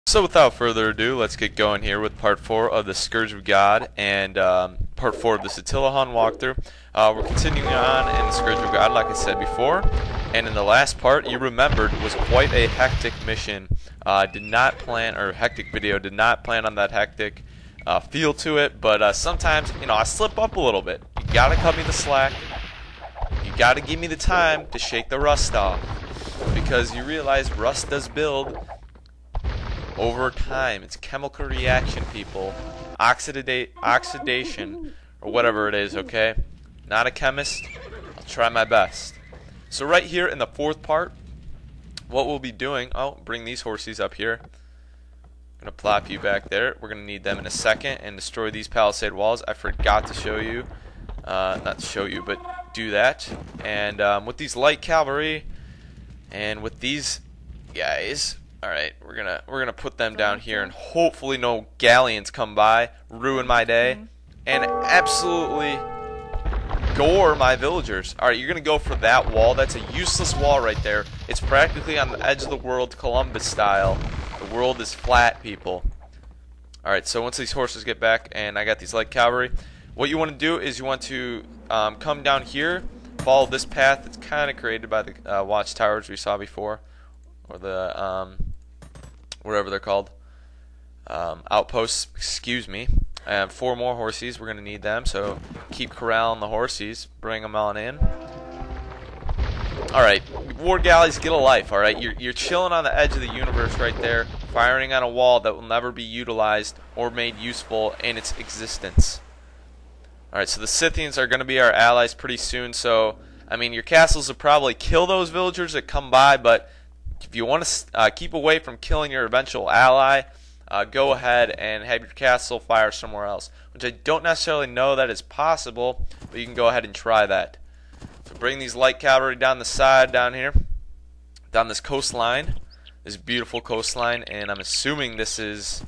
So without further ado, let's get going here with part 4 of the Scourge of God and part 4 of the Attila the Hun walkthrough. We're continuing on in the Scourge of God, like I said before, and in the last part, you remembered, was quite a hectic mission. Did not plan, or hectic video, did not plan on that hectic feel to it, but sometimes, I slip up a little bit. You gotta cut me the slack. You gotta give me the time to shake the rust off, because you realize rust does build over time. It's chemical reaction, people. Oxidation, or whatever it is, okay? Not a chemist. I'll try my best. So right here in the fourth part, what we'll be doing, bring these horses up here. I'm going to plop you back there. We're going to need them in a second and destroy these palisade walls. I forgot to show you. Not to show you, but do that. And with these light cavalry and with these guys, alright, we're gonna put them down here, and hopefully no galleons come by, ruin my day, and absolutely gore my villagers. Alright, you're gonna go for that wall. That's a useless wall right there. It's practically on the edge of the world, Columbus style. The world is flat, people. Alright, so once these horses get back, and I got these light cavalry, what you want to do is you want to come down here, follow this path that's kind of created by the watchtowers we saw before, or the whatever they're called, outposts, excuse me. And 4 more horses, we're going to need them, so keep corralling the horses, bring them on in. Alright, war galleys, get a life, alright? You're chilling on the edge of the universe right there, firing on a wall that will never be utilized or made useful in its existence. Alright, so the Scythians are going to be our allies pretty soon, so, I mean, your castles will probably kill those villagers that come by, but if you want to keep away from killing your eventual ally, go ahead and have your castle fire somewhere else, which I don't necessarily know that is possible, but you can go ahead and try that. So bring these light cavalry down the side down here, down this coastline, this beautiful coastline, and I'm assuming this is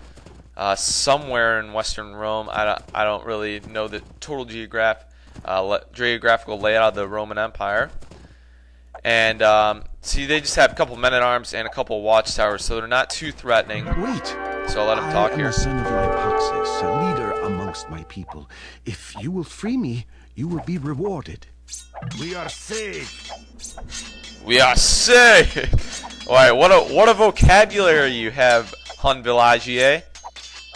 somewhere in Western Rome. I don't really know the total geographical layout of the Roman Empire. And see, they just have a couple men-at-arms and a couple watchtowers, so they're not too threatening. Wait! So I'll let them talk here. I am the son of Leopoxis, a leader amongst my people. If you will free me, you will be rewarded. We are safe. We are safe. All right, what a vocabulary you have, Hun Villagier.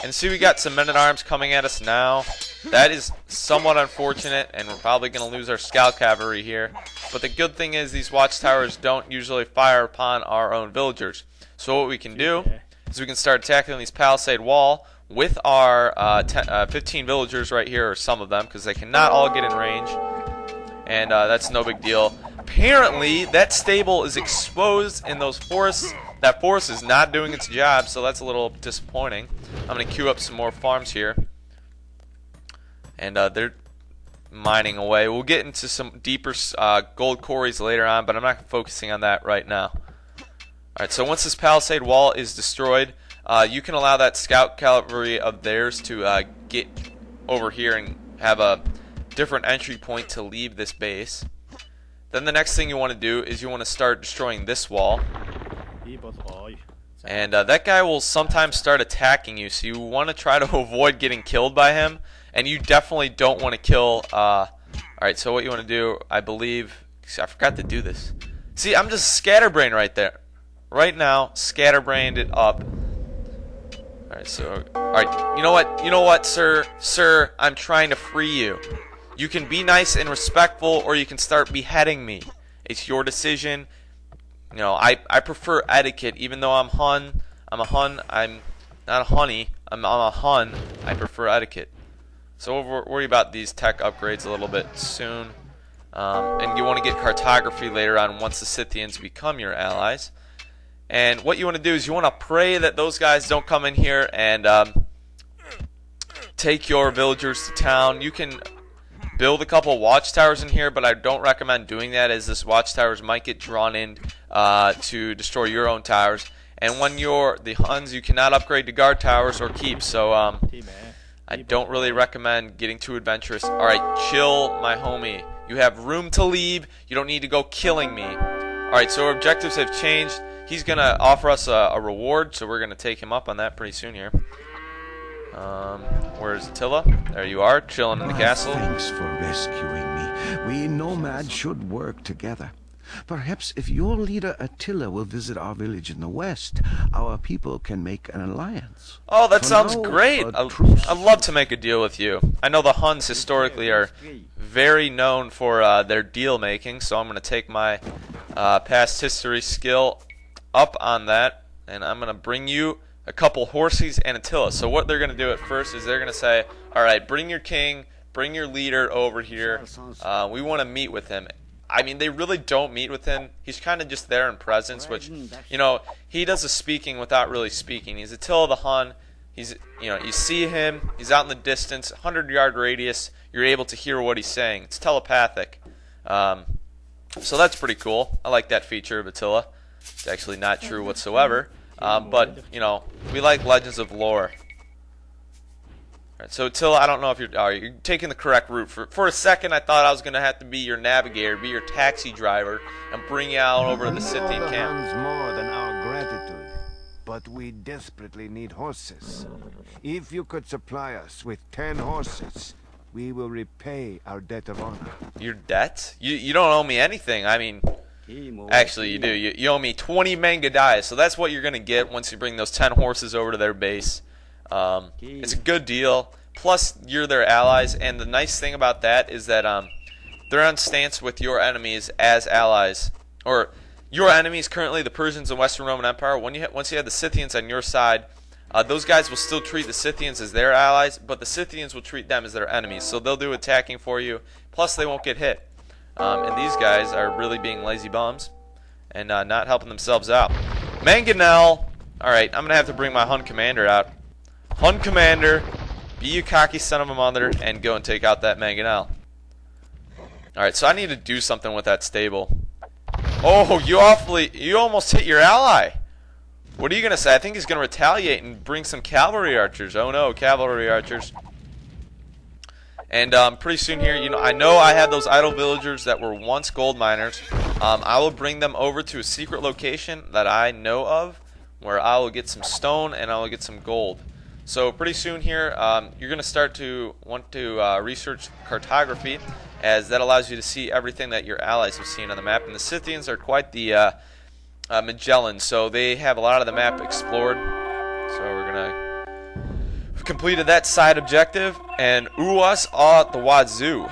And see, we got some men-at-arms coming at us now. That is somewhat unfortunate, and we're probably going to lose our scout cavalry here. But the good thing is these watchtowers don't usually fire upon our own villagers. So what we can do is we can start attacking these palisade wall with our 15 villagers right here, or some of them, because they cannot all get in range. And that's no big deal. Apparently, that stable is exposed in those forests. That forest is not doing its job, so that's a little disappointing. I'm going to queue up some more farms here. And they're mining away. We'll get into some deeper gold quarries later on, but I'm not focusing on that right now. Alright, so once this palisade wall is destroyed, you can allow that scout cavalry of theirs to get over here and have a different entry point to leave this base. Then the next thing you want to do is you want to start destroying this wall. And that guy will sometimes start attacking you, so you want to try to avoid getting killed by him. And you definitely don't want to kill... Alright, so what you want to do, I believe... I forgot to do this. See, I'm just scatterbrained right there. Right now, scatterbrained it up. Alright, so... Alright, you know what, sir? Sir, I'm trying to free you. You can be nice and respectful, or you can start beheading me. It's your decision. You know, I prefer etiquette, even though I'm Hun. I'm a Hun. I'm not a honey. I'm a Hun. I prefer etiquette. So we'll worry about these tech upgrades a little bit soon. And you want to get cartography later on once the Scythians become your allies. And what you want to do is you want to pray that those guys don't come in here and take your villagers to town. You can build a couple watchtowers in here, but I don't recommend doing that, as this watchtowers might get drawn in to destroy your own towers. And when you're the Huns, you cannot upgrade to guard towers or keep. So I don't really recommend getting too adventurous. Alright, chill, my homie. You have room to leave. You don't need to go killing me. Alright, so our objectives have changed. He's going to offer us a reward, so we're going to take him up on that pretty soon here. Where's Attila? There you are, chilling in the castle. Thanks for rescuing me. We nomads should work together. Perhaps if your leader Attila will visit our village in the west, our people can make an alliance. Oh, that For sounds now, great. a truce. I'd love to make a deal with you. I know the Huns historically are very known for their deal making, so I'm going to take my past history skill up on that, and I'm going to bring you a couple horses and Attila. So what they're going to do at first is they're going to say, alright, bring your king, bring your leader over here. We want to meet with him. I mean, they really don't meet with him. He's kind of just there in presence, which, you know, he does the speaking without really speaking. He's Attila the Hun. He's, you know, you see him. He's out in the distance, 100-yard radius. You're able to hear what he's saying. It's telepathic. So that's pretty cool. I like that feature of Attila. It's actually not true whatsoever. But, you know, we like Legends of Lore. Alright, so Attila, I don't know if you're taking the correct route. For a second, I thought I was going to have to be your navigator, be your taxi driver, and bring you out over to the Scythian camp. More than our gratitude, but we desperately need horses. If you could supply us with 10 horses, we will repay our debt of honor. Your debt? You don't owe me anything. I mean, actually you do. You owe me 20 Mangudai, so that's what you're going to get once you bring those 10 horses over to their base. It's a good deal. Plus, you're their allies, and the nice thing about that is that they're on stance with your enemies as allies. Or your enemies currently, the Persians and Western Roman Empire. Once you have the Scythians on your side, those guys will still treat the Scythians as their allies, but the Scythians will treat them as their enemies. So they'll do attacking for you. Plus, they won't get hit. And these guys are really being lazy bums and not helping themselves out. Mangudai. Alright, I'm going to have to bring my Hun commander out. Hun commander, be you cocky son of a mother, and go and take out that Mangudai. Alright, so I need to do something with that stable. Oh, you almost hit your ally. What are you going to say? I think he's going to retaliate and bring some cavalry archers. Oh no, cavalry archers. And pretty soon here, you know I had those idle villagers that were once gold miners. I will bring them over to a secret location that I know of, where I will get some stone and I will get some gold. So pretty soon here, you're going to start to want to research cartography, as that allows you to see everything that your allies have seen on the map. And the Scythians are quite the Magellans, so they have a lot of the map explored. So we're going to have completed that side objective, and Uwas at the wazoo.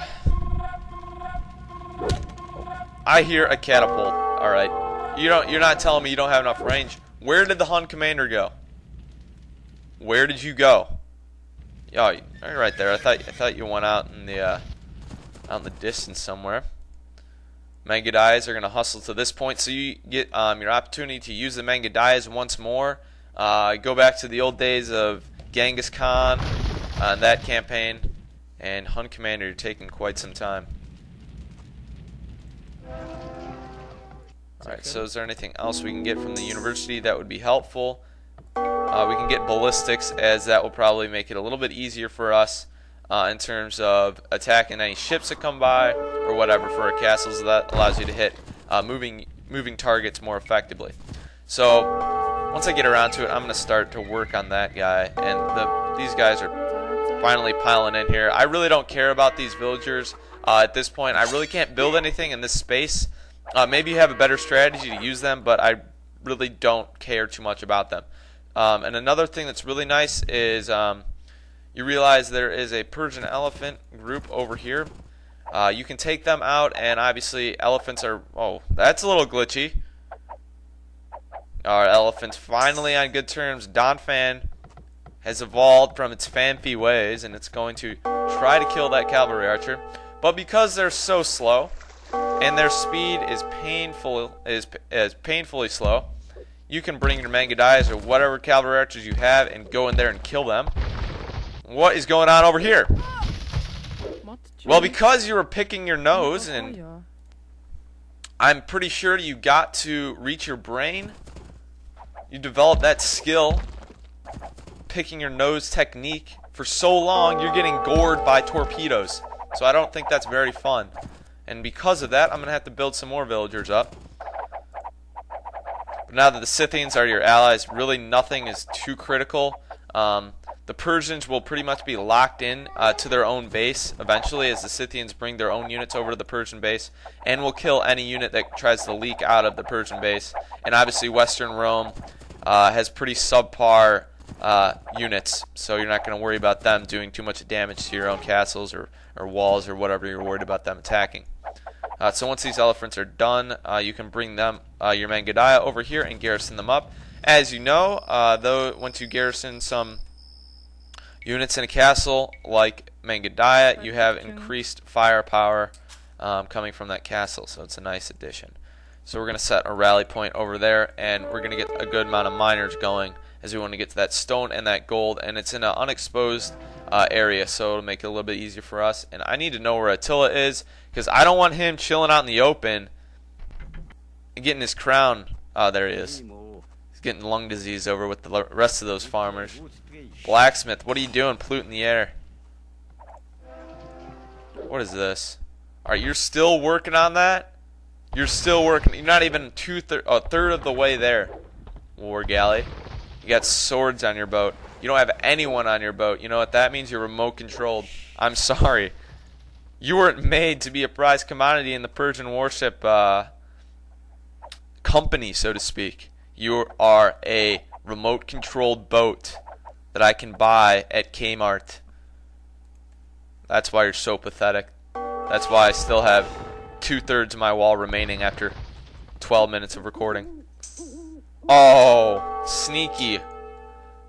I hear a catapult. All right, you're not telling me you don't have enough range. Where did the Hun commander go? Where did you go? Oh, you're right there. I thought you went out in the distance somewhere. Mangudais are gonna hustle to this point, so you get your opportunity to use the Mangudais once more. Go back to the old days of Genghis Khan on that campaign, and Hun commander, you're taking quite some time. Alright, so is there anything else we can get from the university that would be helpful? We can get ballistics, as that will probably make it a little bit easier for us in terms of attacking any ships that come by or whatever for our castles. That allows you to hit moving targets more effectively. So once I get around to it, I'm going to start to work on that guy. And these guys are finally piling in here. I really don't care about these villagers at this point. I really can't build anything in this space. Maybe you have a better strategy to use them, but I really don't care too much about them. And another thing that's really nice is you realize there is a Persian elephant group over here. You can take them out, and obviously elephants are... Oh, that's a little glitchy. Our elephant's finally on good terms. Donphan has evolved from its fancy ways, and it's going to try to kill that cavalry archer. But because they're so slow, and their speed is painfully slow, you can bring your Mangudais or whatever cavalry archers you have and go in there and kill them. What is going on over here? Well, because you were picking your nose, and I'm pretty sure you got to reach your brain. You developed that skill, picking your nose technique, for so long you're getting gored by torpedoes. So I don't think that's very fun. And because of that, I'm going to have to build some more villagers up. But now that the Scythians are your allies, really nothing is too critical. The Persians will pretty much be locked in to their own base eventually as the Scythians bring their own units over to the Persian base and will kill any unit that tries to leak out of the Persian base. And obviously Western Rome has pretty subpar units, so you're not going to worry about them doing too much damage to your own castles or walls or whatever you're worried about them attacking. So once these elephants are done, you can bring them, your Mangudai, over here and garrison them up. As you know, though, once you garrison some units in a castle like Mangudai, you have increased firepower coming from that castle, so it's a nice addition. So we're going to set a rally point over there, and we're going to get a good amount of miners going as we want to get to that stone and that gold, and it's in an unexposed area, so it'll make it a little bit easier for us. And I need to know where Attila is, because I don't want him chilling out in the open and getting his crown. There he is. He's getting lung disease over with the rest of those farmers. Blacksmith, what are you doing? Plute in the air. What is this? Alright, you're still working on that? You're still working. You're not even a third of the way there, War Galley. You got swords on your boat. You don't have anyone on your boat. You know what that means? You're remote controlled. I'm sorry. You weren't made to be a prize commodity in the Persian warship company, so to speak. You are a remote controlled boat that I can buy at Kmart. That's why you're so pathetic. That's why I still have 2/3 of my wall remaining after 12 minutes of recording. Oh, sneaky.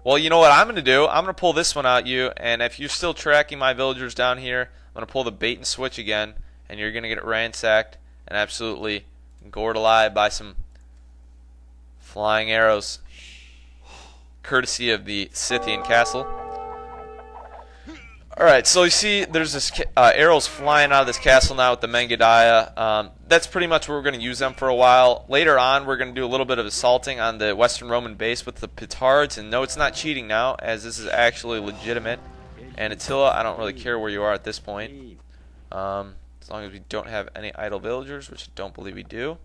Well, you know what I'm going to do? I'm going to pull this one out, you, and if you're still tracking my villagers down here, I'm going to pull the bait and switch again, and you're going to get it ransacked and absolutely gored alive by some flying arrows, courtesy of the Scythian castle. Alright, so you see there's this arrows flying out of this castle now with the Mangudai. That's pretty much where we're going to use them for a while. Later on, we're going to do a little bit of assaulting on the Western Roman base with the petards. And no, it's not cheating now, as this is actually legitimate. And Attila, I don't really care where you are at this point. As long as we don't have any idle villagers, which I don't believe we do.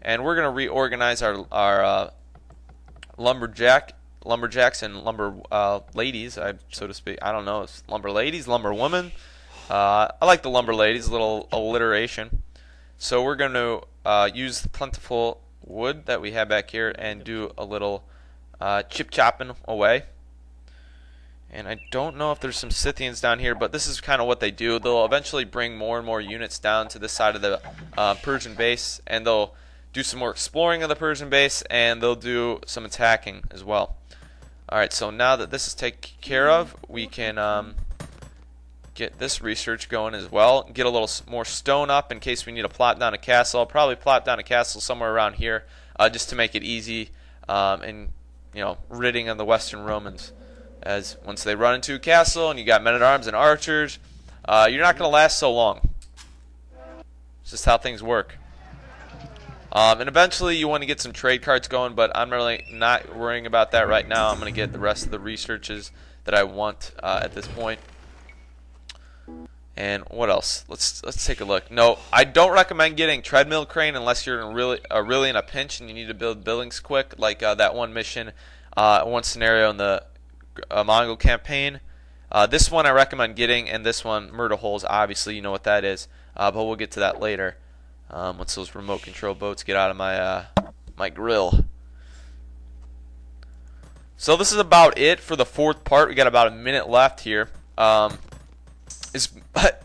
And we're going to reorganize our lumberjacks and lumber ladies, so to speak. I don't know, it's lumber ladies, lumber women. I like the lumber ladies, a little alliteration. So we're going to use the plentiful wood that we have back here and do a little chip chopping away. And I don't know if there's some Scythians down here, but this is kind of what they do. They'll eventually bring more and more units down to this side of the Persian base, and they'll do some more exploring of the Persian base, and they'll do some attacking as well. Alright, so now that this is taken care of, we can get this research going as well. Get a little more stone up in case we need to plot down a castle. I'll probably plot down a castle somewhere around here just to make it easy and, you know, ridding of the Western Romans. As once they run into a castle and you got men-at-arms and archers, you're not going to last so long. It's just how things work. And eventually you want to get some trade cards going, but I'm really not worrying about that right now. I'm going to get the rest of the researches that I want at this point. And what else? Let's take a look. No, I don't recommend getting treadmill crane unless you're in really in a pinch and you need to build buildings quick, like that one mission, one scenario in the Mongol campaign. This one I recommend getting, and this one, murder holes, obviously you know what that is, but we'll get to that later. Once those remote control boats get out of my my grill. So this is about it for the fourth part. We got about a minute left here. It's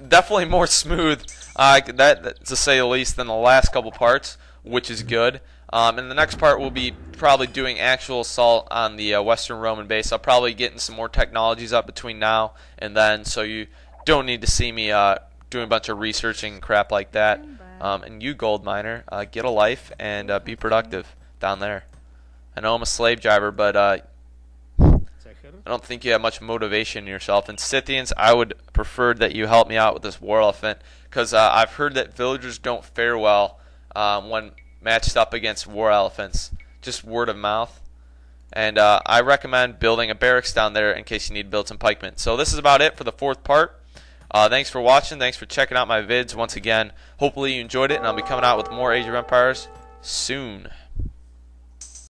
definitely more smooth, that to say the least, than the last couple parts, which is good. And the next part will be probably doing actual assault on the Western Roman base. I'll probably getting some more technologies up between now and then, so you don't need to see me doing a bunch of researching and crap like that. And you, gold miner, get a life and be productive down there. I know I'm a slave driver, but I don't think you have much motivation in yourself. And Scythians, I would prefer that you help me out with this war elephant, because I've heard that villagers don't fare well when matched up against war elephants. Just word of mouth. And I recommend building a barracks down there in case you need to build some pikemen. So this is about it for the fourth part. Thanks for watching. Thanks for checking out my vids once again. Hopefully you enjoyed it, and I'll be coming out with more Age of Empires soon.